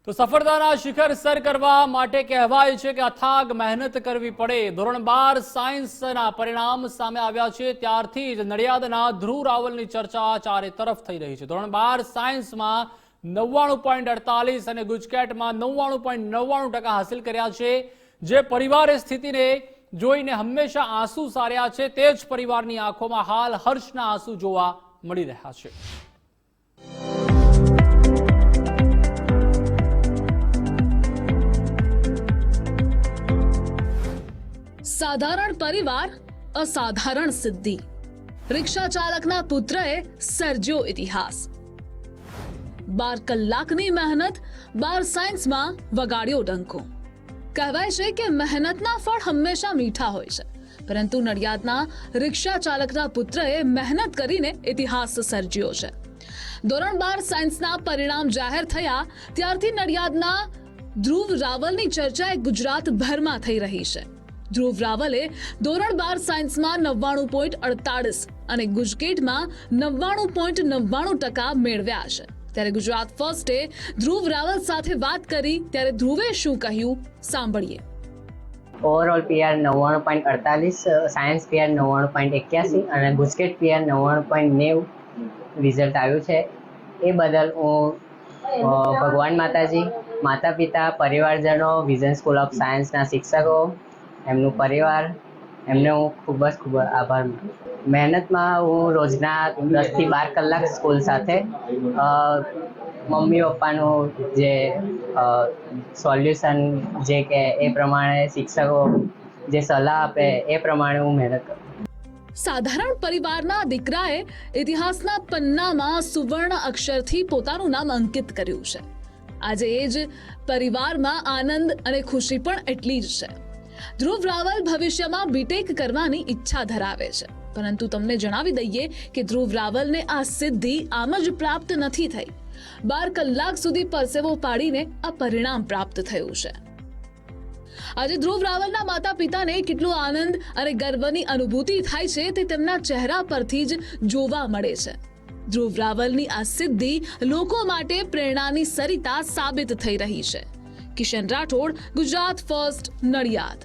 તો સફળતાના શિખર સર કરવા માટે કહેવાય છે કે અથાગ મહેનત કરવી પડે। ધોરણ 12 સાયન્સના પરિણામ સામે આવ્યા છે ત્યારથી જ નડિયાદના ધ્રુવ રાવલની ચર્ચા ચારે તરફ થઈ રહી છે। ધોરણ 12 સાયન્સમાં 99.48 અને ગુજકેટમાં 99.99% હાંસલ કર્યા છે। જે પરિવારે સ્થિતિને જોઈને હંમેશા આંસુ સાર્યા છે તે જ પરિવારની આંખોમાં હાલ હર્ષના આંસુ જોવા મળી રહ્યા છે। साधारण परिवार असाधारण सिद्धि। रिक्शा चालकना पुत्रए सर्ज्यो इतिहास। 12 કલાકની મહેનત 12 સાયન્સમાં વગાડ્યો ડંકો। કહેવાય છે કે મહેનતના ફળ હંમેશા મીઠા હોય છે, પરંતુ નડિયાદના રિક્ષા ચાલકના પુત્રએ મહેનત કરીને ઇતિહાસ સર્જ્યો છે। ધોરણ 12 સાયન્સના પરિણામ જાહેર થયા ત્યારથી નડિયાદના ધ્રુવ રાવલની ચર્ચા ગુજરાતભરમાં થઈ રહી છે। ધ્રુવ રાવલે ધોરણ 12 સાયન્સમાં 99.48 અને ગુજકેટમાં 99.99% મેળવ્યા છે। ત્યારે ગુજરાત ફર્સ્ટે ધ્રુવ રાવલ સાથે વાત કરી ત્યારે ધ્રુવે શું કહ્યું સાંભળીએ। ઓવરઓલ પીઆર 99.48, સાયન્સ પીઆર 99.81 અને ગુજકેટ પીઆર 99.90 રિઝલ્ટ આવ્યું છે। એ બદલ હું ભગવાન માતાજી, માતા પિતા, પરિવારજનો, વિઝન સ્કૂલ ઓફ સાયન્સના શિક્ષકો, એમનું પરિવાર, એમને હું ખૂબ જ આભાર માનું। મહેનતમાં હું રોજના 10 થી 12 કલાક સ્કૂલ સાથે મમ્મી પપ્પાનું જે સોલ્યુશન જે કે એ પ્રમાણે શિક્ષકો જે સલાહ આપે એ પ્રમાણે હું મહેનત કરું। સાધારણ પરિવારના દીકરાએ ઇતિહાસના પન્નામાં સુવર્ણ અક્ષરથી પોતાનું નામ અંકિત કર્યું છે। આજે એ જ પરિવારમાં આનંદ અને ખુશી પણ એટલી જ છે। ધ્રુવ રાવલ ભવિષ્યમાં બીટેક કરવાની ઈચ્છા ધરાવે છે, પરંતુ તમને જણાવી દઈએ કે ધ્રુવ રાવલને આ સિદ્ધિ આમ જ પ્રાપ્ત નથી થઈ। 12 કલાક સુધી પરસેવો પાડીને આ પરિણામ પ્રાપ્ત થયું છે। આજે ધ્રુવ રાવલના માતા પિતાને કેટલો આનંદ અને ગર્વની અનુભૂતિ થાય છે તે તેમના ચહેરા પરથી જ જોવા મળે છે। ધ્રુવ રાવલની આ સિદ્ધિ લોકો માટે પ્રેરણાની સરિતા સાબિત થઈ રહી છે। કિશન રાઠોડ, ગુજરાત ફર્સ્ટ, નડિયાદ।